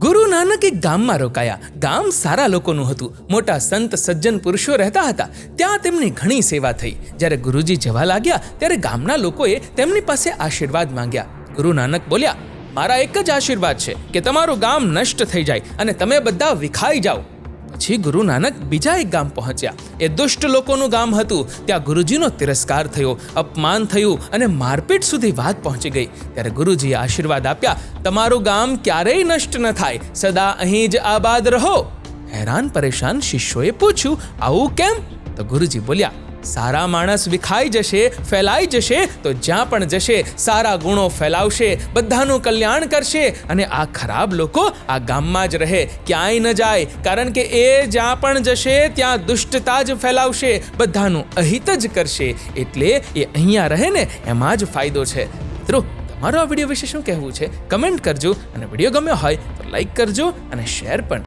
ગુરુ નાનક એક ગામમાં રોકાયા. ગામ સારા લોકોનું હતું. મોટા સંત સજ્જન પુરુષો રહેતા હતા. ત્યાં તેમની ઘણી સેવા થઈ. જ્યારે ગુરુજી જવા લાગ્યા ત્યારે ગામના લોકોએ તેમની પાસે આશીર્વાદ માંગ્યા. ગુરુ નાનક બોલ્યા, મારા એક જ આશીર્વાદ છે કે તમારું ગામ નષ્ટ થઈ જાય અને તમે બધા વિખાઈ જાઓ. પછી ગુરુ નાનક બીજા એક ગામ પહોંચ્યા. એ દુષ્ટ લોકોનું ગામ હતું. ત્યાં ગુરુજીનો તિરસ્કાર થયો, અપમાન થયું અને મારપીટ સુધી વાત પહોંચી ગઈ. ત્યારે ગુરુજીએ આશીર્વાદ આપ્યા, તમારું ગામ ક્યારેય નષ્ટ ન થાય, સદા અહીં જ આબાદ રહો. હેરાન પરેશાન શિષ્યોએ પૂછ્યું, આવું કેમ? તો ગુરુજી બોલ્યા, સારા માણસ વિખાઈ જશે, ફેલાઈ જશે તો જ્યાં પણ જશે સારા ગુણો ફેલાવશે, બધાનું કલ્યાણ કરશે અને આ ખરાબ લોકો આ ગામમાં જ રહે, ક્યાંય ન જાય. કારણ કે એ જ્યાં પણ જશે ત્યાં દુષ્ટતા જ ફેલાવશે, બધાનું અહિત જ કરશે. એટલે એ અહીંયા રહે ને એમાં જ ફાયદો છે. મિત્રો, તમારો આ વિડીયો વિશે શું કહેવું છે? કમેન્ટ કરજો અને વિડીયો ગમ્યો હોય તો લાઈક કરજો અને શેર પણ.